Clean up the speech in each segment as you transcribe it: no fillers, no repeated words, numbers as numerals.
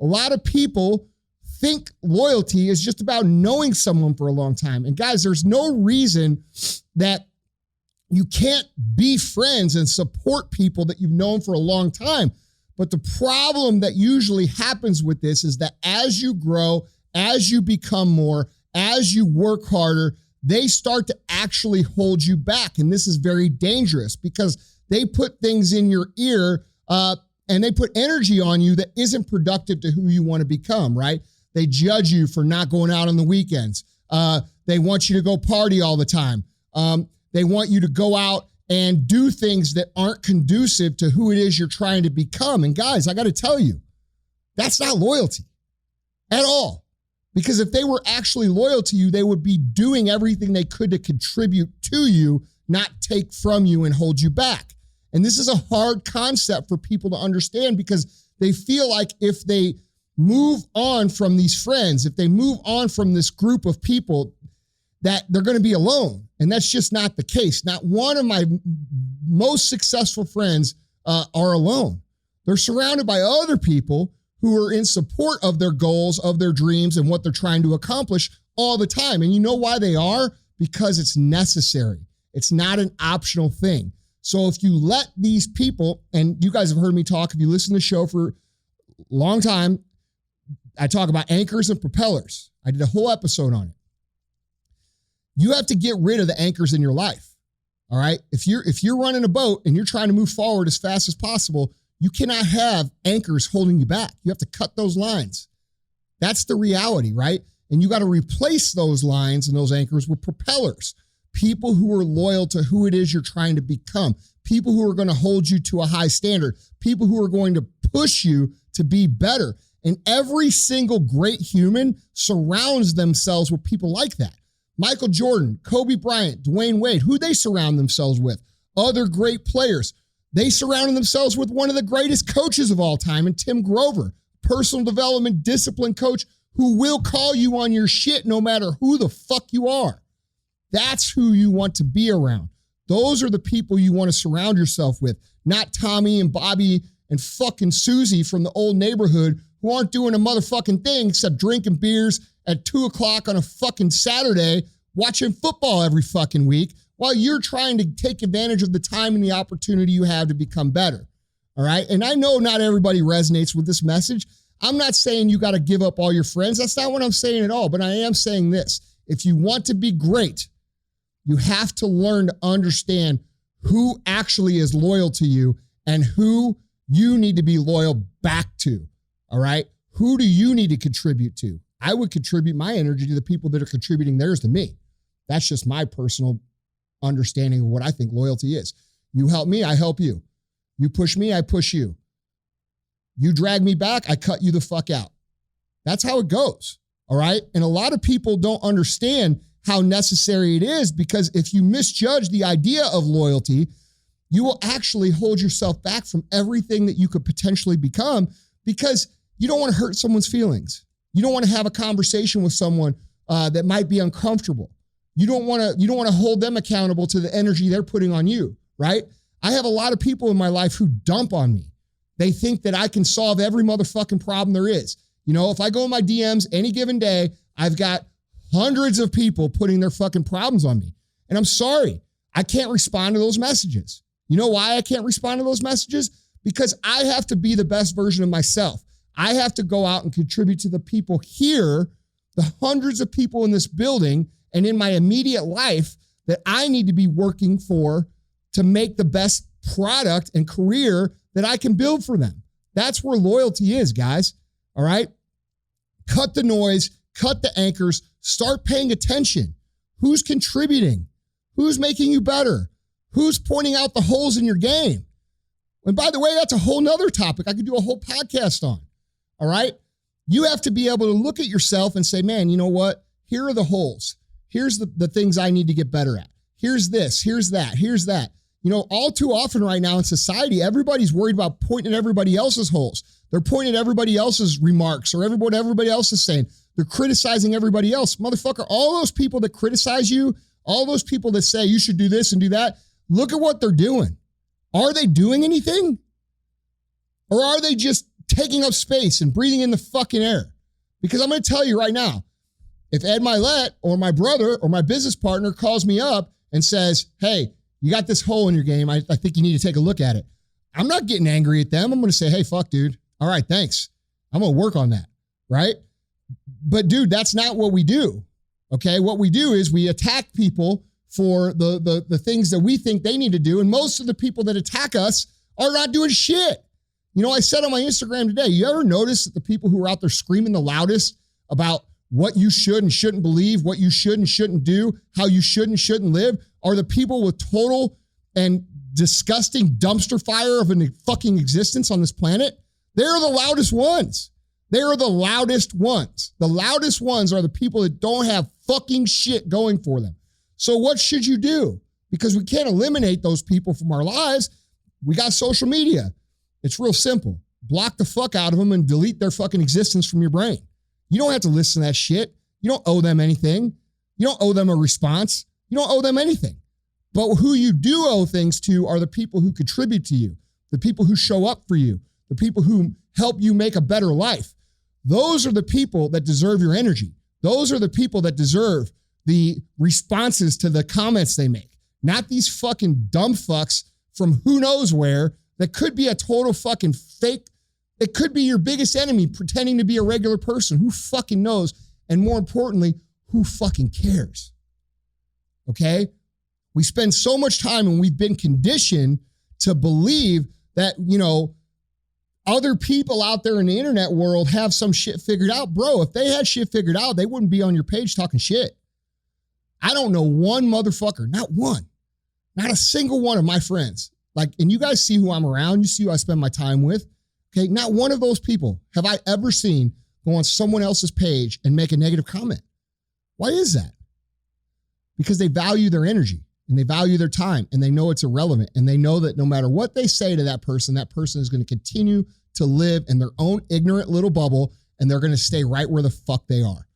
A lot of people think loyalty is just about knowing someone for a long time. And guys, there's no reason that you can't be friends and support people that you've known for a long time. But the problem that usually happens with this is that as you grow, as you become more, as you work harder, they start to actually hold you back. And this is very dangerous because they put things in your ear and they put energy on you that isn't productive to who you want to become, right? They judge you for not going out on the weekends. They want you to go party all the time. They want you to go out and do things that aren't conducive to who it is you're trying to become. And guys, I got to tell you, that's not loyalty at all. Because if they were actually loyal to you, they would be doing everything they could to contribute to you, not take from you and hold you back. And this is a hard concept for people to understand because they feel like if they move on from these friends, if they move on from this group of people, that they're going to be alone. And that's just not the case. Not one of my most successful friends are alone. They're surrounded by other people who are in support of their goals, of their dreams, and what they're trying to accomplish all the time. And you know why they are? Because it's necessary. It's not an optional thing. So if you let these people, and you guys have heard me talk, if you listen to the show for a long time, I talk about anchors and propellers. I did a whole episode on it. You have to get rid of the anchors in your life. All right. If you're running a boat and you're trying to move forward as fast as possible, you cannot have anchors holding you back. You have to cut those lines. That's the reality, right? And you got to replace those lines and those anchors with propellers. People who are loyal to who it is you're trying to become. People who are going to hold you to a high standard. People who are going to push you to be better. And every single great human surrounds themselves with people like that. Michael Jordan, Kobe Bryant, Dwyane Wade, who they surround themselves with? Other great players. They surrounded themselves with one of the greatest coaches of all time, and Tim Grover, personal development, discipline coach who will call you on your shit no matter who the fuck you are. That's who you want to be around. Those are the people you want to surround yourself with, not Tommy and Bobby and fucking Susie from the old neighborhood who aren't doing a motherfucking thing except drinking beers at 2:00 on a fucking Saturday, watching football every fucking week while you're trying to take advantage of the time and the opportunity you have to become better. All right. And I know not everybody resonates with this message. I'm not saying you got to give up all your friends. That's not what I'm saying at all. But I am saying this. If you want to be great, you have to learn to understand who actually is loyal to you and who you need to be loyal back to. All right. Who do you need to contribute to? I would contribute my energy to the people that are contributing theirs to me. That's just my personal understanding of what I think loyalty is. You help me, I help you. You push me, I push you. You drag me back, I cut you the fuck out. That's how it goes. All right. And a lot of people don't understand how necessary it is because if you misjudge the idea of loyalty, you will actually hold yourself back from everything that you could potentially become because you don't want to hurt someone's feelings. You don't want to have a conversation with someone that might be uncomfortable. You don't want to hold them accountable to the energy they're putting on you, right? I have a lot of people in my life who dump on me. They think that I can solve every motherfucking problem there is. You know, if I go in my DMs any given day, I've got hundreds of people putting their fucking problems on me. And I'm sorry, I can't respond to those messages. You know why I can't respond to those messages? Because I have to be the best version of myself. I have to go out and contribute to the people here, the hundreds of people in this building and in my immediate life that I need to be working for to make the best product and career that I can build for them. That's where loyalty is, guys. All right. Cut the noise, cut the anchors, start paying attention. Who's contributing? Who's making you better? Who's pointing out the holes in your game? And by the way, that's a whole nother topic I could do a whole podcast on. All right. You have to be able to look at yourself and say, man, you know what? Here are the holes. Here's the things I need to get better at. Here's this, here's that, here's that. You know, all too often right now in society, everybody's worried about pointing at everybody else's holes. They're pointing at everybody else's remarks or what everybody else is saying. They're criticizing everybody else. Motherfucker, all those people that criticize you, all those people that say you should do this and do that, look at what they're doing. Are they doing anything? Or are they just taking up space and breathing in the fucking air. Because I'm going to tell you right now, if Ed Milet or my brother or my business partner calls me up and says, hey, you got this hole in your game, I think you need to take a look at it. I'm not getting angry at them. I'm going to say, hey, fuck, dude. All right, thanks. I'm going to work on that, right? But dude, that's not what we do, okay? What we do is we attack people for the things that we think they need to do, and most of the people that attack us are not doing shit. You know, I said on my Instagram today, you ever notice that the people who are out there screaming the loudest about what you should and shouldn't believe, what you should and shouldn't do, how you should and shouldn't live, are the people with total and disgusting dumpster fire of a fucking existence on this planet? They're the loudest ones. They are the loudest ones. The loudest ones are the people that don't have fucking shit going for them. So what should you do? Because we can't eliminate those people from our lives. We got social media. It's real simple. Block the fuck out of them and delete their fucking existence from your brain. You don't have to listen to that shit. You don't owe them anything. You don't owe them a response. You don't owe them anything. But who you do owe things to are the people who contribute to you, the people who show up for you, the people who help you make a better life. Those are the people that deserve your energy. Those are the people that deserve the responses to the comments they make, not these fucking dumb fucks from who knows where that could be a total fucking fake. It could be your biggest enemy pretending to be a regular person. Who fucking knows? And more importantly, who fucking cares? Okay? We spend so much time and we've been conditioned to believe that, you know, other people out there in the internet world have some shit figured out. Bro, if they had shit figured out, they wouldn't be on your page talking shit. I don't know one motherfucker, not one, not a single one of my friends. Like, and you guys see who I'm around. You see who I spend my time with. Okay, not one of those people have I ever seen go on someone else's page and make a negative comment. Why is that? Because they value their energy and they value their time and they know it's irrelevant and they know that no matter what they say to that person is going to continue to live in their own ignorant little bubble and they're going to stay right where the fuck they are.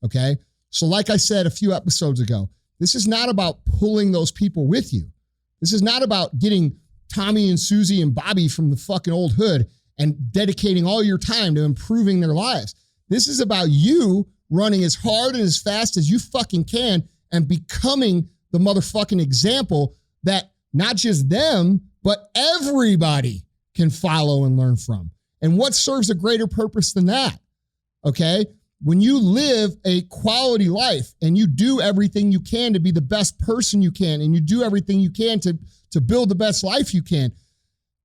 Okay? So like I said a few episodes ago, this is not about pulling those people with you. This is not about getting Tommy and Susie and Bobby from the fucking old hood and dedicating all your time to improving their lives. This is about you running as hard and as fast as you fucking can and becoming the motherfucking example that not just them, but everybody can follow and learn from. And what serves a greater purpose than that? Okay? When you live a quality life and you do everything you can to be the best person you can and you do everything you can to build the best life you can,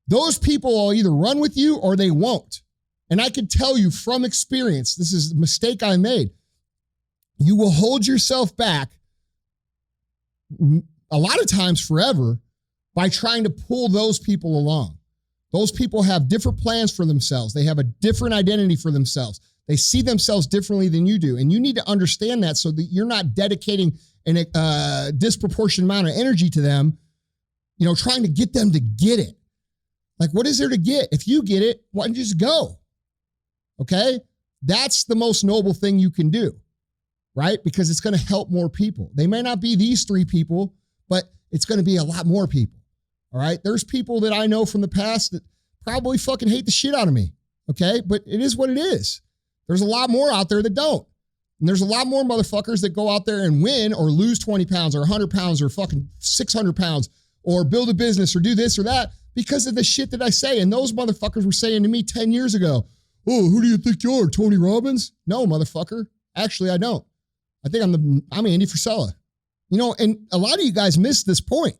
those people will either run with you or they won't. And I can tell you from experience, this is a mistake I made. You will hold yourself back a lot of times forever by trying to pull those people along. Those people have different plans for themselves. They have a different identity for themselves. They see themselves differently than you do. And you need to understand that so that you're not dedicating a disproportionate amount of energy to them, you know, trying to get them to get it. Like, what is there to get? If you get it, why don't you just go? Okay? That's the most noble thing you can do, right? Because it's going to help more people. They may not be these three people, but it's going to be a lot more people. All right? There's people that I know from the past that probably fucking hate the shit out of me. Okay? But it is what it is. There's a lot more out there that don't. And there's a lot more motherfuckers that go out there and win or lose 20 pounds or 100 pounds or fucking 600 pounds or build a business or do this or that because of the shit that I say. And those motherfuckers were saying to me 10 years ago, oh, who do you think you are, Tony Robbins? No, motherfucker. Actually, I don't. I think I'm Andy Frisella. You know, and a lot of you guys miss this point.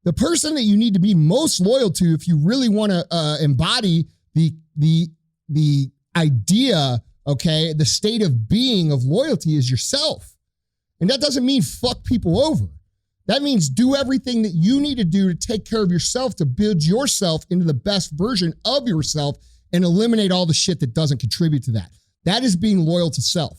The person that you need to be most loyal to if you really want to embody the idea, okay, the state of being of loyalty is yourself. And that doesn't mean fuck people over. That means do everything that you need to do to take care of yourself, to build yourself into the best version of yourself and eliminate all the shit that doesn't contribute to that. That is being loyal to self.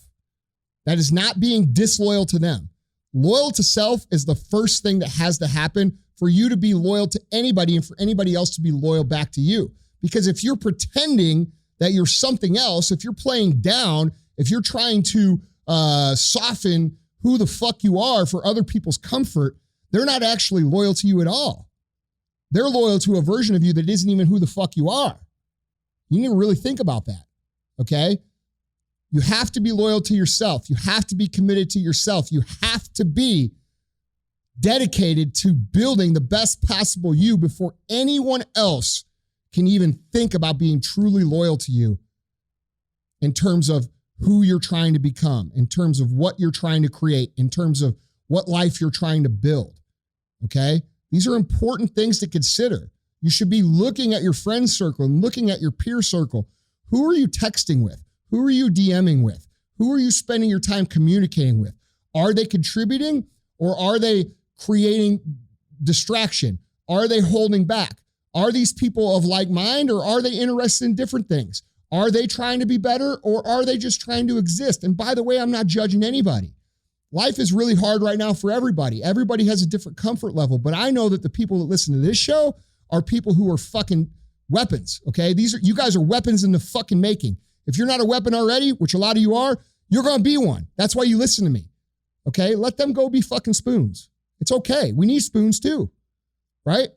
That is not being disloyal to them. Loyal to self is the first thing that has to happen for you to be loyal to anybody and for anybody else to be loyal back to you. Because if you're pretending that you're something else, if you're playing down, if you're trying to soften who the fuck you are for other people's comfort, they're not actually loyal to you at all. They're loyal to a version of you that isn't even who the fuck you are. You need to really think about that, okay? You have to be loyal to yourself. You have to be committed to yourself. You have to be dedicated to building the best possible you before anyone else can even think about being truly loyal to you in terms of who you're trying to become, in terms of what you're trying to create, in terms of what life you're trying to build, okay? These are important things to consider. You should be looking at your friend circle and looking at your peer circle. Who are you texting with? Who are you DMing with? Who are you spending your time communicating with? Are they contributing or are they creating distraction? Are they holding back? Are these people of like mind or are they interested in different things? Are they trying to be better or are they just trying to exist? And by the way, I'm not judging anybody. Life is really hard right now for everybody. Everybody has a different comfort level, but I know that the people that listen to this show are people who are fucking weapons, okay? You guys are weapons in the fucking making. If you're not a weapon already, which a lot of you are, you're going to be one. That's why you listen to me, okay? Let them go be fucking spoons. It's okay. We need spoons too, right?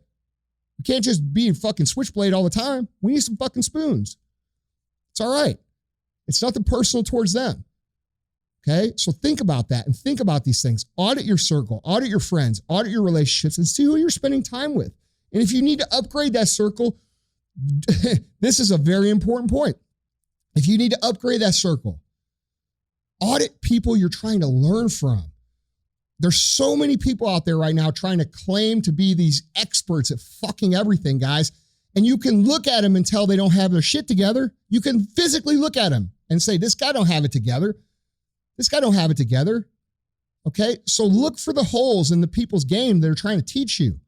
We can't just be a fucking switchblade all the time. We need some fucking spoons. It's all right. It's nothing personal towards them. Okay? So think about that and think about these things. Audit your circle, audit your friends, audit your relationships, and see who you're spending time with. And if you need to upgrade that circle, this is a very important point. If you need to upgrade that circle, audit people you're trying to learn from. There's so many people out there right now trying to claim to be these experts at fucking everything, guys. And you can look at them and tell they don't have their shit together. You can physically look at them and say, this guy don't have it together. This guy don't have it together. Okay? So look for the holes in the people's game they're trying to teach you.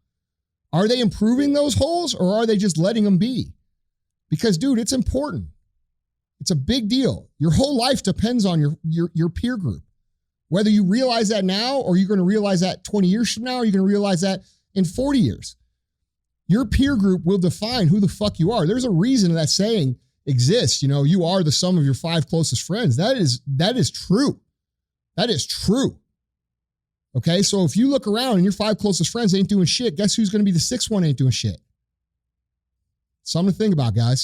Are they improving those holes or are they just letting them be? Because, dude, it's important. It's a big deal. Your whole life depends on your peer group. Whether you realize that now or you're going to realize that 20 years from now or you're going to realize that in 40 years. Your peer group will define who the fuck you are. There's a reason that saying exists. You know, you are the sum of your 5 closest friends. That is true. That is true. Okay, so if you look around and your 5 closest friends ain't doing shit, guess who's going to be the 6th one ain't doing shit? Something to think about, guys.